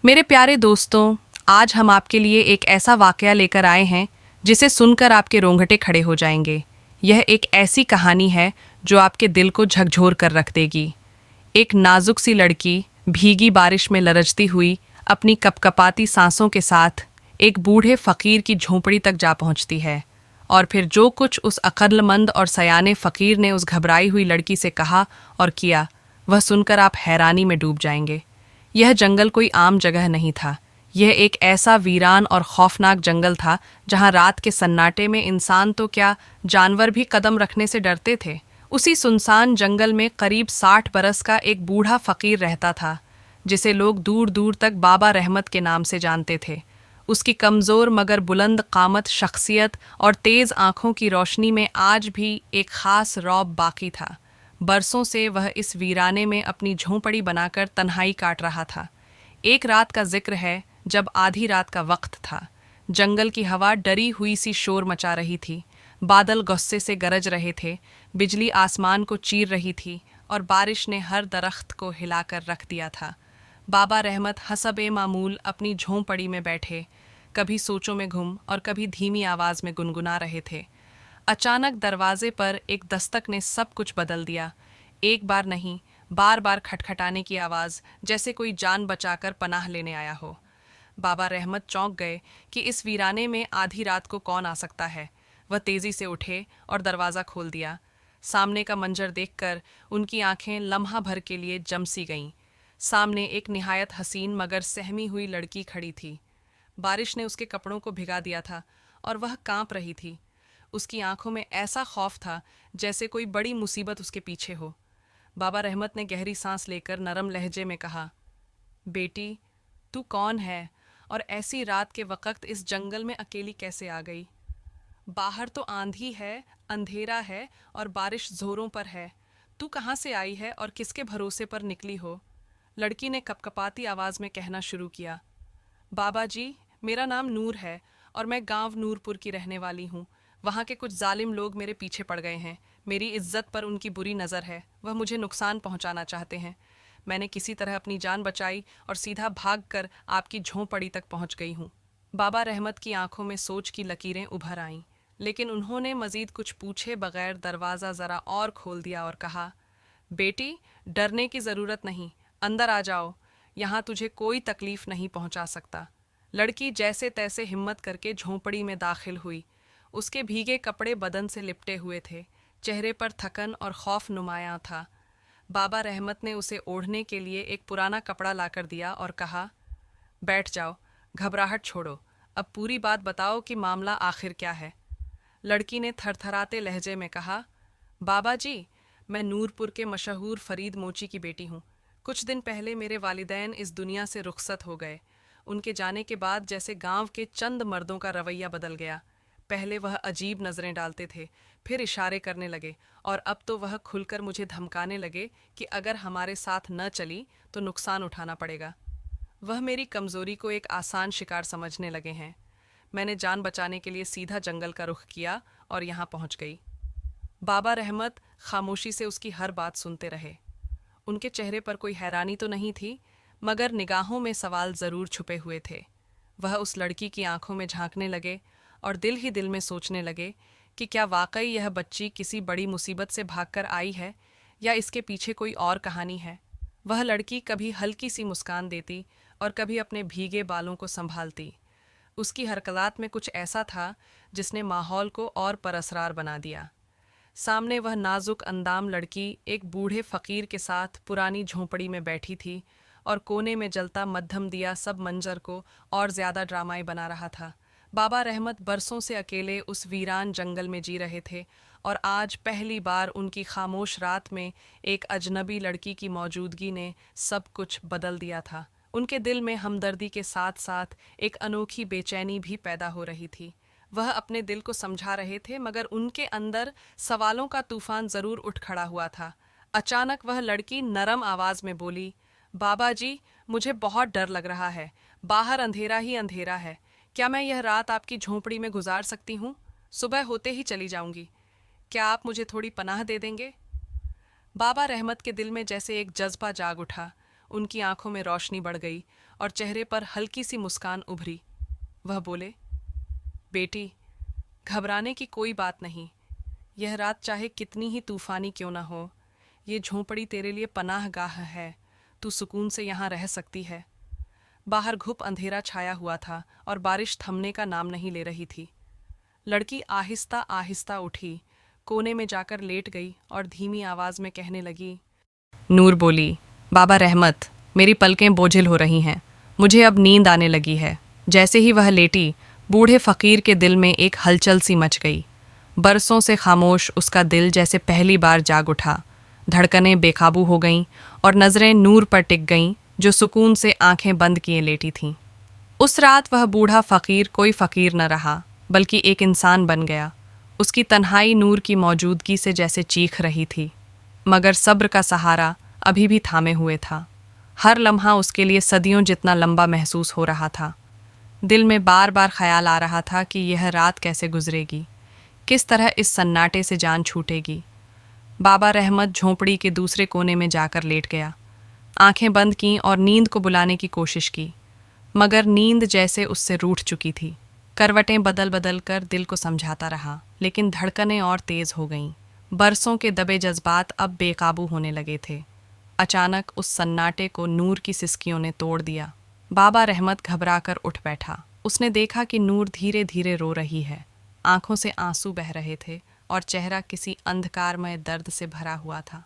मेरे प्यारे दोस्तों, आज हम आपके लिए एक ऐसा वाकया लेकर आए हैं जिसे सुनकर आपके रोंगटे खड़े हो जाएंगे। यह एक ऐसी कहानी है जो आपके दिल को झकझोर कर रख देगी। एक नाजुक सी लड़की भीगी बारिश में लरजती हुई अपनी कपकपाती सांसों के साथ एक बूढ़े फकीर की झोंपड़ी तक जा पहुंचती है। और फिर जो कुछ उस अक्लमंद और सयाने फकीर ने उस घबराई हुई लड़की से कहा और किया, वह सुनकर आप हैरानी में डूब जाएंगे। यह जंगल कोई आम जगह नहीं था। यह एक ऐसा वीरान और खौफनाक जंगल था जहां रात के सन्नाटे में इंसान तो क्या, जानवर भी कदम रखने से डरते थे। उसी सुनसान जंगल में करीब 60 बरस का एक बूढ़ा फकीर रहता था, जिसे लोग दूर दूर तक बाबा रहमत के नाम से जानते थे। उसकी कमज़ोर मगर बुलंद कामत शख्सियत और तेज़ आंखों की रोशनी में आज भी एक ख़ास रौब बाकी था। बरसों से वह इस वीराने में अपनी झोंपड़ी बनाकर तन्हाई काट रहा था। एक रात का जिक्र है जब आधी रात का वक्त था। जंगल की हवा डरी हुई सी शोर मचा रही थी। बादल गुस्से से गरज रहे थे, बिजली आसमान को चीर रही थी और बारिश ने हर दरख्त को हिलाकर रख दिया था। बाबा रहमत हसबे मामूल अपनी झोंपड़ी में बैठे, कभी सोचों में गुम और कभी धीमी आवाज़ में गुनगुना रहे थे। अचानक दरवाजे पर एक दस्तक ने सब कुछ बदल दिया। एक बार नहीं, बार बार खटखटाने की आवाज़, जैसे कोई जान बचाकर पनाह लेने आया हो। बाबा रहमत चौंक गए कि इस वीराने में आधी रात को कौन आ सकता है। वह तेज़ी से उठे और दरवाज़ा खोल दिया। सामने का मंजर देखकर उनकी आंखें लम्हा भर के लिए जमसी गईं। सामने एक निहायत हसीन मगर सहमी हुई लड़की खड़ी थी। बारिश ने उसके कपड़ों को भिगा दिया था और वह कांप रही थी। उसकी आंखों में ऐसा खौफ था जैसे कोई बड़ी मुसीबत उसके पीछे हो। बाबा रहमत ने गहरी सांस लेकर नरम लहजे में कहा, बेटी, तू कौन है और ऐसी रात के वक्त इस जंगल में अकेली कैसे आ गई? बाहर तो आंधी है, अंधेरा है और बारिश जोरों पर है। तू कहाँ से आई है और किसके भरोसे पर निकली हो? लड़की ने कपकपाती आवाज़ में कहना शुरू किया, बाबा जी, मेरा नाम नूर है और मैं गांव नूरपुर की रहने वाली हूँ। वहाँ के कुछ जालिम लोग मेरे पीछे पड़ गए हैं। मेरी इज्जत पर उनकी बुरी नज़र है। वह मुझे नुकसान पहुँचाना चाहते हैं। मैंने किसी तरह अपनी जान बचाई और सीधा भागकर आपकी झोंपड़ी तक पहुँच गई हूँ। बाबा रहमत की आंखों में सोच की लकीरें उभर आईं, लेकिन उन्होंने मज़ीद कुछ पूछे बगैर दरवाज़ा ज़रा और खोल दिया और कहा, बेटी, डरने की ज़रूरत नहीं, अंदर आ जाओ। यहाँ तुझे कोई तकलीफ़ नहीं पहुँचा सकता। लड़की जैसे तैसे हिम्मत करके झोंपड़ी में दाखिल हुई। उसके भीगे कपड़े बदन से लिपटे हुए थे, चेहरे पर थकन और खौफ नुमायां था। बाबा रहमत ने उसे ओढ़ने के लिए एक पुराना कपड़ा लाकर दिया और कहा, बैठ जाओ, घबराहट छोड़ो, अब पूरी बात बताओ कि मामला आखिर क्या है। लड़की ने थरथराते लहजे में कहा, बाबा जी, मैं नूरपुर के मशहूर फरीद मोची की बेटी हूँ। कुछ दिन पहले मेरे वालिदैन इस दुनिया से रुखसत हो गए। उनके जाने के बाद जैसे गांव के चंद मर्दों का रवैया बदल गया। पहले वह अजीब नज़रें डालते थे, फिर इशारे करने लगे और अब तो वह खुलकर मुझे धमकाने लगे कि अगर हमारे साथ न चली तो नुकसान उठाना पड़ेगा। वह मेरी कमज़ोरी को एक आसान शिकार समझने लगे हैं। मैंने जान बचाने के लिए सीधा जंगल का रुख किया और यहाँ पहुँच गई। बाबा रहमत खामोशी से उसकी हर बात सुनते रहे। उनके चेहरे पर कोई हैरानी तो नहीं थी, मगर निगाहों में सवाल ज़रूर छुपे हुए थे। वह उस लड़की की आंखों में झांकने लगे और दिल ही दिल में सोचने लगे कि क्या वाकई यह बच्ची किसी बड़ी मुसीबत से भागकर आई है या इसके पीछे कोई और कहानी है। वह लड़की कभी हल्की सी मुस्कान देती और कभी अपने भीगे बालों को संभालती। उसकी हरकत में कुछ ऐसा था जिसने माहौल को और परअसरार बना दिया। सामने वह नाजुक अंदाम लड़की एक बूढ़े फकीर के साथ पुरानी झोंपड़ी में बैठी थी और कोने में जलता मध्यम दिया सब मंजर को और ज़्यादा ड्रामाई बना रहा था। बाबा रहमत बरसों से अकेले उस वीरान जंगल में जी रहे थे और आज पहली बार उनकी खामोश रात में एक अजनबी लड़की की मौजूदगी ने सब कुछ बदल दिया था। उनके दिल में हमदर्दी के साथ साथ एक अनोखी बेचैनी भी पैदा हो रही थी। वह अपने दिल को समझा रहे थे, मगर उनके अंदर सवालों का तूफान ज़रूर उठ खड़ा हुआ था। अचानक वह लड़की नरम आवाज़ में बोली, बाबा जी, मुझे बहुत डर लग रहा है। बाहर अंधेरा ही अंधेरा है। क्या मैं यह रात आपकी झोंपड़ी में गुजार सकती हूँ? सुबह होते ही चली जाऊंगी। क्या आप मुझे थोड़ी पनाह दे देंगे? बाबा रहमत के दिल में जैसे एक जज्बा जाग उठा। उनकी आंखों में रोशनी बढ़ गई और चेहरे पर हल्की सी मुस्कान उभरी। वह बोले, बेटी, घबराने की कोई बात नहीं। यह रात चाहे कितनी ही तूफानी क्यों न हो, ये झोंपड़ी तेरे लिए पनाह गाह है। तू सुकून से यहाँ रह सकती है। बाहर घुप अंधेरा छाया हुआ था और बारिश थमने का नाम नहीं ले रही थी। लड़की आहिस्ता आहिस्ता उठी, कोने में जाकर लेट गई और धीमी आवाज में कहने लगी। नूर बोली, बाबा रहमत, मेरी पलकें बोझिल हो रही हैं, मुझे अब नींद आने लगी है। जैसे ही वह लेटी, बूढ़े फकीर के दिल में एक हलचल सी मच गई। बरसों से खामोश उसका दिल जैसे पहली बार जाग उठा। धड़कनें बेकाबू हो गईं और नजरें नूर पर टिक गईं, जो सुकून से आंखें बंद किए लेटी थीं। उस रात वह बूढ़ा फकीर कोई फकीर न रहा, बल्कि एक इंसान बन गया। उसकी तन्हाई नूर की मौजूदगी से जैसे चीख रही थी, मगर सब्र का सहारा अभी भी थामे हुए था। हर लम्हा उसके लिए सदियों जितना लंबा महसूस हो रहा था। दिल में बार बार ख्याल आ रहा था कि यह रात कैसे गुजरेगी, किस तरह इस सन्नाटे से जान छूटेगी। बाबा रहमत झोंपड़ी के दूसरे कोने में जाकर लेट गया। आंखें बंद कीं और नींद को बुलाने की कोशिश की, मगर नींद जैसे उससे रूठ चुकी थी। करवटें बदल बदल कर दिल को समझाता रहा, लेकिन धड़कनें और तेज हो गईं। बरसों के दबे जज्बात अब बेकाबू होने लगे थे। अचानक उस सन्नाटे को नूर की सिसकियों ने तोड़ दिया। बाबा रहमत घबराकर उठ बैठा। उसने देखा कि नूर धीरे धीरे रो रही है। आंखों से आंसू बह रहे थे और चेहरा किसी अंधकारमय दर्द से भरा हुआ था।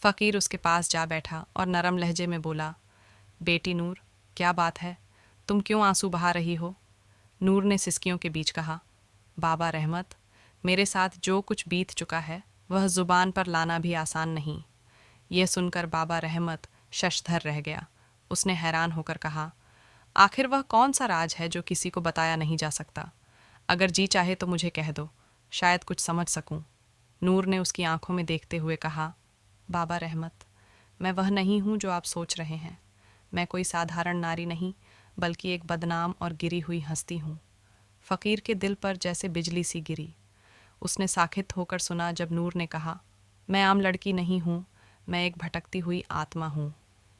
फकीर उसके पास जा बैठा और नरम लहजे में बोला, बेटी नूर, क्या बात है? तुम क्यों आंसू बहा रही हो? नूर ने सिसकियों के बीच कहा, बाबा रहमत, मेरे साथ जो कुछ बीत चुका है वह जुबान पर लाना भी आसान नहीं। यह सुनकर बाबा रहमत शशधर रह गया। उसने हैरान होकर कहा, आखिर वह कौन सा राज है जो किसी को बताया नहीं जा सकता? अगर जी चाहे तो मुझे कह दो, शायद कुछ समझ सकूं। नूर ने उसकी आंखों में देखते हुए कहा, बाबा रहमत, मैं वह नहीं हूं जो आप सोच रहे हैं। मैं कोई साधारण नारी नहीं, बल्कि एक बदनाम और गिरी हुई हस्ती हूं। फ़कीर के दिल पर जैसे बिजली सी गिरी। उसने साखित होकर सुना जब नूर ने कहा, मैं आम लड़की नहीं हूं, मैं एक भटकती हुई आत्मा हूं।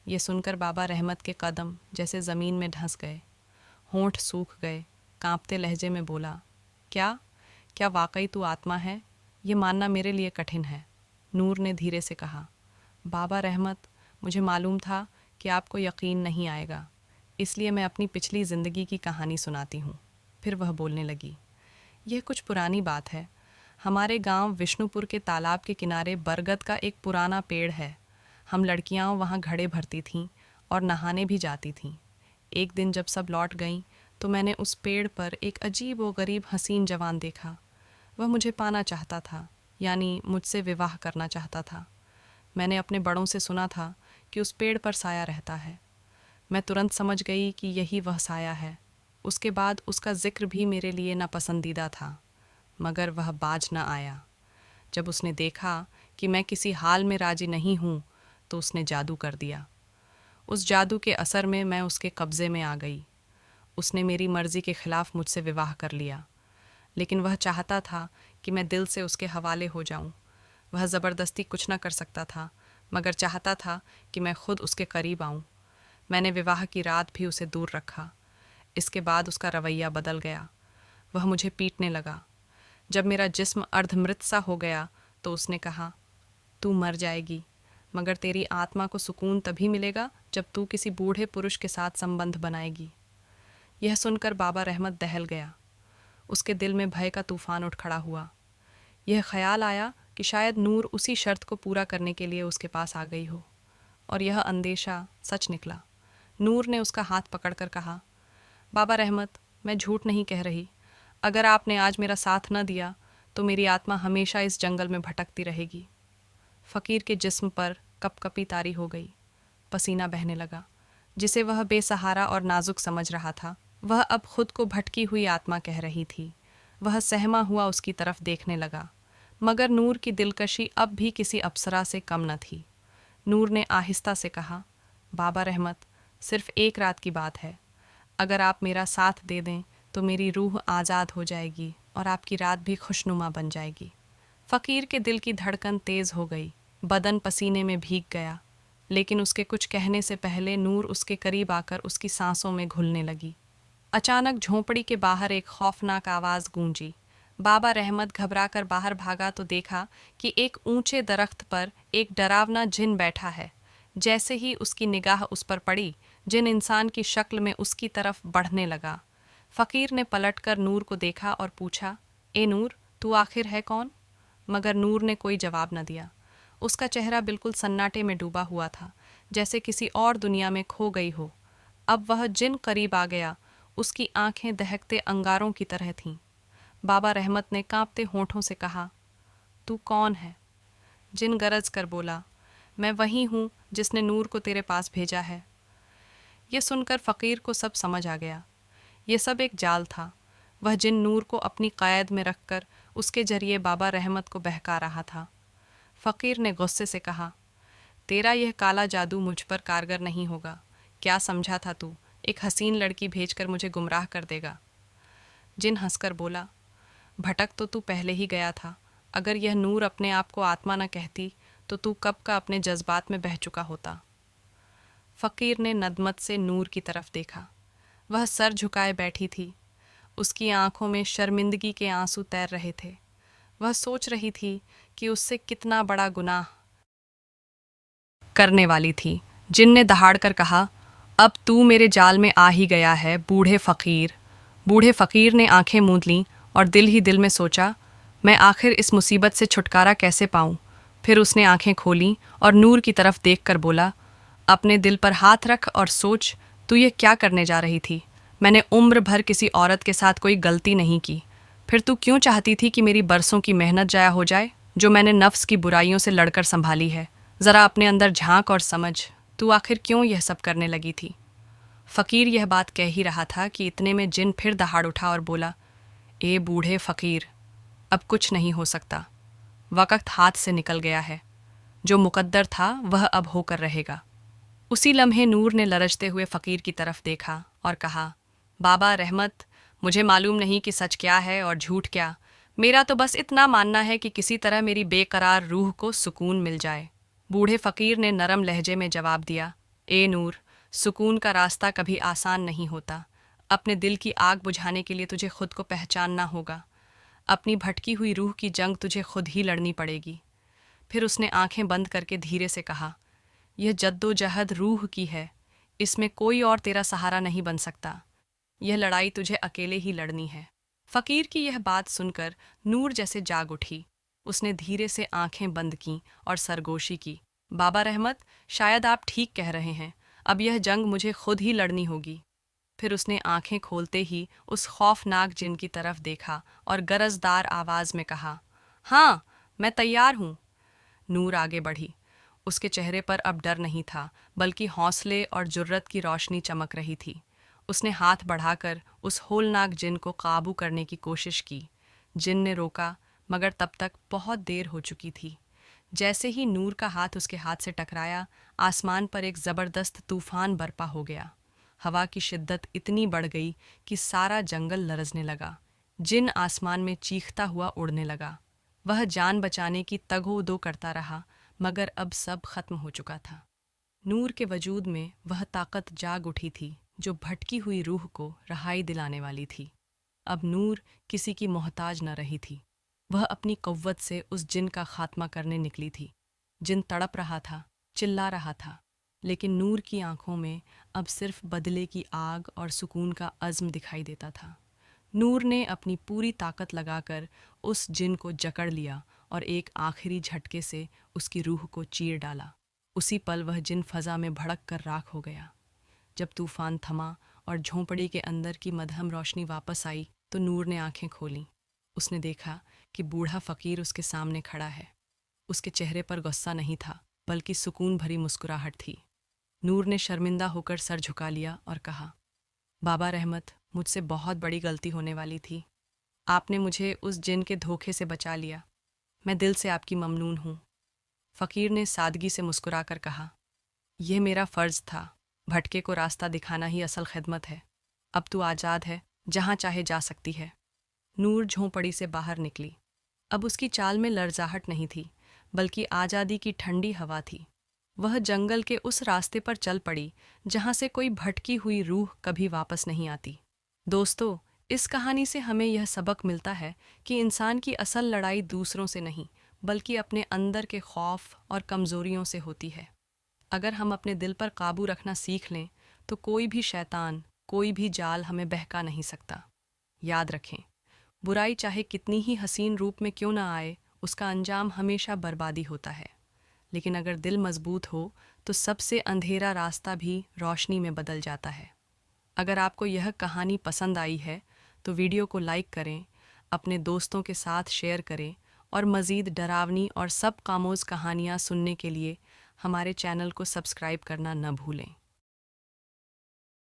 ये सुनकर बाबा रहमत के कदम जैसे ज़मीन में धंस गए। होंठ सूख गए। कांपते लहजे में बोला, क्या क्या वाकई तू आत्मा है? ये मानना मेरे लिए कठिन है। नूर ने धीरे से कहा, बाबा रहमत, मुझे मालूम था कि आपको यकीन नहीं आएगा, इसलिए मैं अपनी पिछली ज़िंदगी की कहानी सुनाती हूँ। फिर वह बोलने लगी, यह कुछ पुरानी बात है। हमारे गांव विष्णुपुर के तालाब के किनारे बरगद का एक पुराना पेड़ है। हम लड़कियां वहाँ घड़े भरती थीं और नहाने भी जाती थीं। एक दिन जब सब लौट गईं तो मैंने उस पेड़ पर एक अजीब व गरीब हसीन जवान देखा। वह मुझे पाना चाहता था, यानी मुझसे विवाह करना चाहता था। मैंने अपने बड़ों से सुना था कि उस पेड़ पर साया रहता है। मैं तुरंत समझ गई कि यही वह साया है। उसके बाद उसका जिक्र भी मेरे लिए नापसंदीदा था, मगर वह बाज न आया। जब उसने देखा कि मैं किसी हाल में राजी नहीं हूँ, तो उसने जादू कर दिया। उस जादू के असर में मैं उसके कब्ज़े में आ गई। उसने मेरी मर्ज़ी के ख़िलाफ़ मुझसे विवाह कर लिया, लेकिन वह चाहता था कि मैं दिल से उसके हवाले हो जाऊं। वह ज़बरदस्ती कुछ न कर सकता था, मगर चाहता था कि मैं खुद उसके करीब आऊं। मैंने विवाह की रात भी उसे दूर रखा। इसके बाद उसका रवैया बदल गया। वह मुझे पीटने लगा। जब मेरा जिस्म अर्धमृत सा हो गया तो उसने कहा, तू मर जाएगी, मगर तेरी आत्मा को सुकून तभी मिलेगा जब तू किसी बूढ़े पुरुष के साथ संबंध बनाएगी। यह सुनकर बाबा रहमत दहल गया। उसके दिल में भय का तूफान उठ खड़ा हुआ। यह ख्याल आया कि शायद नूर उसी शर्त को पूरा करने के लिए उसके पास आ गई हो, और यह अंदेशा सच निकला। नूर ने उसका हाथ पकड़कर कहा, बाबा रहमत, मैं झूठ नहीं कह रही। अगर आपने आज मेरा साथ न दिया तो मेरी आत्मा हमेशा इस जंगल में भटकती रहेगी। फ़कीर के जिस्म पर कपकपी तारी हो गई। पसीना बहने लगा। जिसे वह बेसहारा और नाजुक समझ रहा था, वह अब खुद को भटकी हुई आत्मा कह रही थी। वह सहमा हुआ उसकी तरफ देखने लगा, मगर नूर की दिलकशी अब भी किसी अप्सरा से कम न थी। नूर ने आहिस्ता से कहा, बाबा रहमत, सिर्फ एक रात की बात है। अगर आप मेरा साथ दे दें तो मेरी रूह आज़ाद हो जाएगी और आपकी रात भी खुशनुमा बन जाएगी। फ़कीर के दिल की धड़कन तेज़ हो गई। बदन पसीने में भीग गया। लेकिन उसके कुछ कहने से पहले नूर उसके करीब आकर उसकी सांसों में घुलने लगी। अचानक झोंपड़ी के बाहर एक खौफनाक आवाज़ गूंजी। बाबा रहमत घबराकर बाहर भागा तो देखा कि एक ऊंचे दरख्त पर एक डरावना जिन बैठा है। जैसे ही उसकी निगाह उस पर पड़ी, जिन इंसान की शक्ल में उसकी तरफ बढ़ने लगा। फ़कीर ने पलटकर नूर को देखा और पूछा, ए नूर, तू आखिर है कौन? मगर नूर ने कोई जवाब न दिया। उसका चेहरा बिल्कुल सन्नाटे में डूबा हुआ था, जैसे किसी और दुनिया में खो गई हो। अब वह जिन करीब आ गया, उसकी आंखें दहकते अंगारों की तरह थीं। बाबा रहमत ने कांपते होठों से कहा, तू कौन है? जिन गरज कर बोला, मैं वही हूँ जिसने नूर को तेरे पास भेजा है। यह सुनकर फ़कीर को सब समझ आ गया। ये सब एक जाल था। वह जिन नूर को अपनी क़ैद में रखकर उसके जरिए बाबा रहमत को बहका रहा था। फ़कीर ने गुस्से से कहा, तेरा यह काला जादू मुझ पर कारगर नहीं होगा। क्या समझा था तू, एक हसीन लड़की भेजकर मुझे गुमराह कर देगा? जिन हंसकर बोला, भटक तो तू पहले ही गया था। अगर यह नूर अपने आप को आत्मा न कहती तो तू कब का अपने जज्बात में बह चुका होता। फ़कीर ने नदमत से नूर की तरफ देखा। वह सर झुकाए बैठी थी। उसकी आंखों में शर्मिंदगी के आंसू तैर रहे थे। वह सोच रही थी कि उससे कितना बड़ा गुनाह करने वाली थी। जिन ने दहाड़ कर कहा, अब तू मेरे जाल में आ ही गया है बूढ़े फ़कीर। बूढ़े फ़कीर ने आंखें मूंद लीं और दिल ही दिल में सोचा, मैं आखिर इस मुसीबत से छुटकारा कैसे पाऊं? फिर उसने आंखें खोलीं और नूर की तरफ देखकर बोला, अपने दिल पर हाथ रख और सोच, तू ये क्या करने जा रही थी? मैंने उम्र भर किसी औरत के साथ कोई गलती नहीं की। फिर तू क्यों चाहती थी कि मेरी बरसों की मेहनत जाया हो जाए, जो मैंने नफ्स की बुराइयों से लड़कर संभाली है? ज़रा अपने अंदर झांक और समझ, तू आखिर क्यों यह सब करने लगी थी? फ़कीर यह बात कह ही रहा था कि इतने में जिन फिर दहाड़ उठा और बोला, ए बूढ़े फ़कीर, अब कुछ नहीं हो सकता। वक़्त हाथ से निकल गया है। जो मुक़द्दर था वह अब होकर रहेगा। उसी लम्हे नूर ने लरजते हुए फ़कीर की तरफ देखा और कहा, बाबा रहमत, मुझे मालूम नहीं कि सच क्या है और झूठ क्या। मेरा तो बस इतना मानना है कि किसी तरह मेरी बेकरार रूह को सुकून मिल जाए। बूढ़े फ़कीर ने नरम लहजे में जवाब दिया, ए नूर, सुकून का रास्ता कभी आसान नहीं होता। अपने दिल की आग बुझाने के लिए तुझे खुद को पहचानना होगा। अपनी भटकी हुई रूह की जंग तुझे खुद ही लड़नी पड़ेगी। फिर उसने आंखें बंद करके धीरे से कहा, यह जद्दोजहद रूह की है। इसमें कोई और तेरा सहारा नहीं बन सकता। यह लड़ाई तुझे अकेले ही लड़नी है। फ़कीर की यह बात सुनकर नूर जैसे जाग उठी। उसने धीरे से आंखें बंद कीं और सरगोशी की, बाबा रहमत, शायद आप ठीक कह रहे हैं। अब यह जंग मुझे खुद ही लड़नी होगी। फिर उसने आंखें खोलते ही उस खौफनाक जिन की तरफ देखा और गरजदार आवाज़ में कहा, हाँ, मैं तैयार हूँ। नूर आगे बढ़ी। उसके चेहरे पर अब डर नहीं था, बल्कि हौसले और जुर्रत की रोशनी चमक रही थी। उसने हाथ बढ़ाकर उस होलनाक जिन को काबू करने की कोशिश की। जिन ने रोका, मगर तब तक बहुत देर हो चुकी थी। जैसे ही नूर का हाथ उसके हाथ से टकराया, आसमान पर एक ज़बरदस्त तूफान बरपा हो गया। हवा की शिद्दत इतनी बढ़ गई कि सारा जंगल लरजने लगा। जिन आसमान में चीखता हुआ उड़ने लगा। वह जान बचाने की तगो-दो करता रहा, मगर अब सब खत्म हो चुका था। नूर के वजूद में वह ताकत जाग उठी थी जो भटकी हुई रूह को रहाई दिलाने वाली थी। अब नूर किसी की मोहताज न रही थी। वह अपनी क़ुव्वत से उस जिन का खात्मा करने निकली थी। जिन तड़प रहा था, चिल्ला रहा था, लेकिन नूर की आंखों में अब सिर्फ बदले की आग और सुकून का अज़्म दिखाई देता था। नूर ने अपनी पूरी ताकत लगाकर उस जिन को जकड़ लिया और एक आखिरी झटके से उसकी रूह को चीर डाला। उसी पल वह जिन फ़ज़ा में भड़क कर राख हो गया। जब तूफ़ान थमा और झोंपड़ी के अंदर की मध्यम रोशनी वापस आई तो नूर ने आंखें खोलीं। उसने देखा कि बूढ़ा फ़कीर उसके सामने खड़ा है। उसके चेहरे पर गुस्सा नहीं था, बल्कि सुकून भरी मुस्कुराहट थी। नूर ने शर्मिंदा होकर सर झुका लिया और कहा, बाबा रहमत, मुझसे बहुत बड़ी गलती होने वाली थी। आपने मुझे उस जिन के धोखे से बचा लिया। मैं दिल से आपकी ममनून हूँ। फ़कीर ने सादगी से मुस्कुराकर कहा, यह मेरा फ़र्ज़ था। भटके को रास्ता दिखाना ही असल खिदमत है। अब तू आज़ाद है, जहाँ चाहे जा सकती है। नूर झोंपड़ी से बाहर निकली। अब उसकी चाल में लरजाहट नहीं थी, बल्कि आज़ादी की ठंडी हवा थी। वह जंगल के उस रास्ते पर चल पड़ी जहां से कोई भटकी हुई रूह कभी वापस नहीं आती। दोस्तों, इस कहानी से हमें यह सबक मिलता है कि इंसान की असल लड़ाई दूसरों से नहीं बल्कि अपने अंदर के खौफ और कमज़ोरियों से होती है। अगर हम अपने दिल पर काबू रखना सीख लें तो कोई भी शैतान, कोई भी जाल हमें बहका नहीं सकता। याद रखें, बुराई चाहे कितनी ही हसीन रूप में क्यों ना आए, उसका अंजाम हमेशा बर्बादी होता है। लेकिन अगर दिल मजबूत हो तो सबसे अंधेरा रास्ता भी रोशनी में बदल जाता है। अगर आपको यह कहानी पसंद आई है तो वीडियो को लाइक करें, अपने दोस्तों के साथ शेयर करें और मज़ीद डरावनी और सब कामोज़ कहानियाँ सुनने के लिए हमारे चैनल को सब्सक्राइब करना न भूलें।